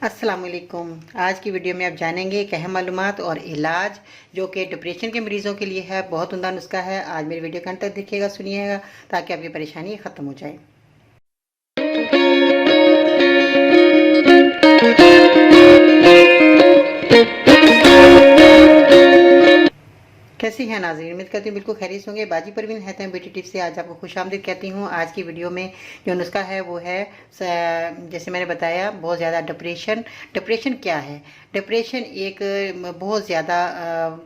अस्सलाम वालेकुम। आज की वीडियो में आप जानेंगे एक अहम मालूमात और इलाज जो कि डिप्रेशन के मरीजों के लिए है। बहुत उम्दा नुस्खा है। आज मेरी वीडियो के अंत तक देखिएगा, सुनिएगा ताकि आपकी परेशानी ख़त्म हो जाए। कैसी हैं नाज़रीन, उम्मीद करती हूँ बिल्कुल खैरियत से होंगे। बाजी परवीन है तो ब्यूटी टिप्स से आज आपको खुशामदीद कहती हूँ। आज की वीडियो में जो नुस्खा है वो है, जैसे मैंने बताया, बहुत ज़्यादा डिप्रेशन क्या है। डिप्रेशन एक बहुत ज़्यादा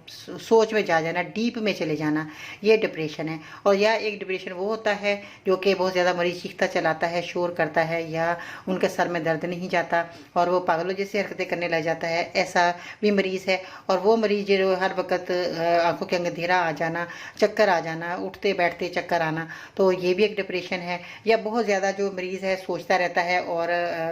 सोच में जा जाना, डीप में चले जाना, ये डिप्रेशन है। और या एक डिप्रेशन वो होता है जो कि बहुत ज़्यादा मरीज चीखता चलाता है, शोर करता है, या उनके सर में दर्द नहीं जाता और वो पागलों जैसी हरकतें करने लग जाता है, ऐसा भी मरीज़ है। और वो मरीज जो हर वक्त आंखों के अंधेरा आ जाना, चक्कर आ जाना, उठते बैठते चक्कर आना, तो ये भी एक डिप्रेशन है। या बहुत ज़्यादा जो मरीज़ है सोचता रहता है और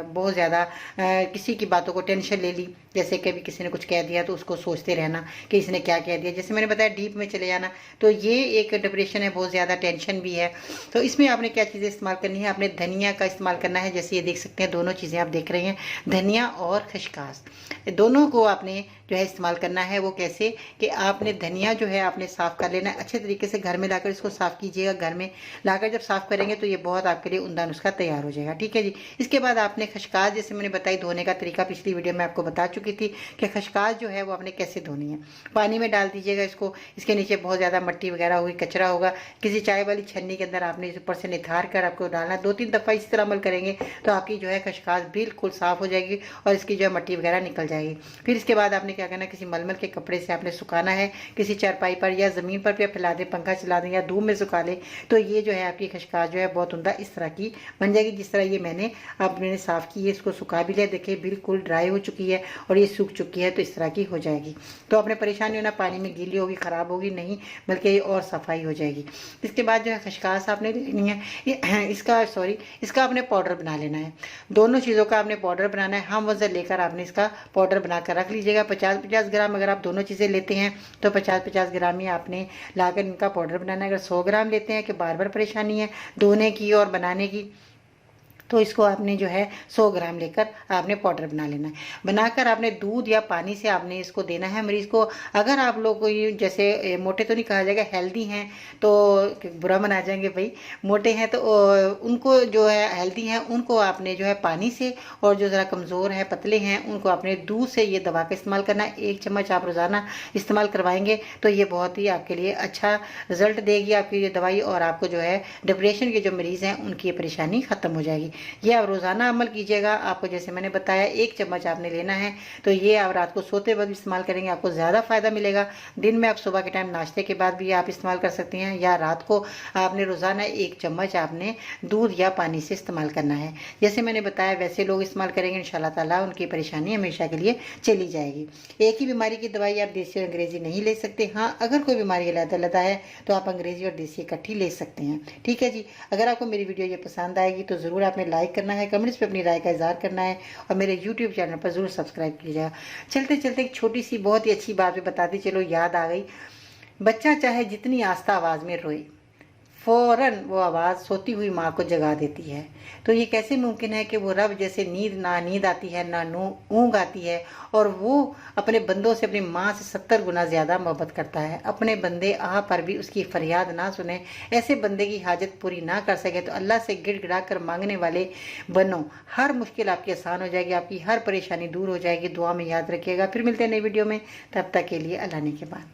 बहुत ज़्यादा किसी की बातों को टेंशन ले ली, जैसे कभी किसी ने कुछ कह दिया तो उसको सोचते रहना कि इसने क्या कह दिया, जैसे मैंने बताया डीप में चले जाना, तो ये एक डिप्रेशन है। बहुत ज़्यादा टेंशन भी है। तो इसमें आपने क्या चीज़ें इस्तेमाल करनी है, आपने धनिया का इस्तेमाल करना है। जैसे ये देख सकते हैं, दोनों चीज़ें आप देख रहे हैं, धनिया और खसकास, दोनों को आपने जो है इस्तेमाल करना है। वो कैसे कि आपने धनिया जो है आपने साफ़ कर लेना है अच्छे तरीके से, घर में लाकर इसको साफ़ कीजिएगा। घर में लाकर जब साफ़ करेंगे तो ये बहुत आपके लिए उम्दा नुस्खा तैयार हो जाएगा, ठीक है जी। इसके बाद आपने खसकास, जैसे मैंने बताई, धोने का तरीका पिछली वीडियो में आपको बता चुकी थी कि खसकास जो है वो आपने कैसे धोनी है। पानी में डाल दीजिएगा इसको, इसके नीचे बहुत ज़्यादा मिट्टी वगैरह होगी, कचरा होगा। किसी चाय वाली छन्नी के अंदर आपने इस ऊपर से निथार कर आपको डालना है। 2-3 दफ़ा इस तरह अमल करेंगे तो आपकी जो है खसकास बिल्कुल साफ़ हो जाएगी और इसकी जो है मिट्टी वगैरह निकल जाएगी। फिर इसके बाद आपने क्या करना है, किसी मलमल के कपड़े से आपने सुखाना है, किसी चारपाई पर या ज़मीन पर भी आप फैला दें, पंखा चला दें या धूप में सुखा लें, तो ये जो है आपकी खसकास जो है बहुत उम्दा इस तरह की बन जाएगी। जिस तरह ये मैंने साफ़ की है, इसको सुखा भी लिया, देखिए बिल्कुल ड्राई हो चुकी है और ये सूख चुकी है, तो इस तरह की हो जाएगी। तो आपने परेशानी होना, पानी में गीली होगी, ख़राब होगी नहीं, बल्कि ये और सफाई हो जाएगी। इसके बाद जो है खसकास आपने लेनी है, इसका आपने पाउडर बना लेना है। दोनों चीज़ों का आपने पाउडर बनाना है। हम वज़न लेकर आपने इसका पाउडर बनाकर रख लीजिएगा। 50-50 ग्राम अगर आप दोनों चीज़ें लेते हैं तो 50-50 ग्राम ही आपने लाकर इनका पाउडर बनाना है। अगर 100 ग्राम लेते हैं कि बार बार परेशानी है धोने की और बनाने की, तो इसको आपने जो है 100 ग्राम लेकर आपने पाउडर बना लेना है। बनाकर आपने दूध या पानी से आपने इसको देना है मरीज़ को। अगर आप लोग कोई जैसे मोटे तो नहीं कहा जाएगा, हेल्दी हैं तो बुरा मना जाएंगे भाई, मोटे हैं तो उनको जो है हेल्दी हैं उनको आपने जो है पानी से, और जो ज़रा कमज़ोर है पतले हैं उनको आपने दूध से ये दवा का इस्तेमाल करना है। 1 चम्मच आप रोज़ाना इस्तेमाल करवाएंगे तो ये बहुत ही आपके लिए अच्छा रिजल्ट देगी आपकी ये दवाई, और आपको जो है डिप्रेशन के जो मरीज़ हैं उनकी परेशानी ख़त्म हो जाएगी। ये आप रोज़ाना अमल कीजिएगा। आपको जैसे मैंने बताया 1 चम्मच आपने लेना है, तो ये आप रात को सोते वक्त इस्तेमाल करेंगे, आपको ज़्यादा फ़ायदा मिलेगा। दिन में आप सुबह के टाइम नाश्ते के बाद भी आप इस्तेमाल कर सकती हैं, या रात को आपने रोज़ाना 1 चम्मच आपने दूध या पानी से इस्तेमाल करना है। जैसे मैंने बताया वैसे लोग इस्तेमाल करेंगे, इंशाल्लाह ताला उनकी परेशानी हमेशा के लिए चली जाएगी। एक ही बीमारी की दवाई आप देसी और अंग्रेज़ी नहीं ले सकते। हाँ, अगर कोई बीमारी अलग-अलग है तो आप अंग्रेज़ी और देसी इकट्ठी ले सकते हैं, ठीक है जी। अगर आपको मेरी वीडियो ये पसंद आएगी तो ज़रूर आपने लाइक करना है, कमेंट्स पे अपनी राय का इज़हार करना है, और मेरे यूट्यूब चैनल पर ज़रूर सब्सक्राइब कीजिएगा। चलते चलते एक छोटी सी बहुत ही अच्छी बात भी बताती चलो, याद आ गई। बच्चा चाहे जितनी आस्था आवाज़ में रोए, फ़ौरन वो आवाज़ सोती हुई माँ को जगा देती है। तो ये कैसे मुमकिन है कि वो रब जैसे नींद आती है ना ऊँघ आती है, और वो अपने बंदों से अपनी माँ से 70 गुना ज़्यादा मोहब्बत करता है। अपने बंदे आह पर भी उसकी फरियाद ना सुने, ऐसे बंदे की हाजत पूरी ना कर सके तो अल्लाह से गिड़गिड़ा कर मांगने वाले बनो। हर मुश्किल आपकी आसान हो जाएगी, आपकी हर परेशानी दूर हो जाएगी। दुआ में याद रखिएगा। फिर मिलते हैं नई वीडियो में, तब तक के लिए अल्लाह ने के बाद।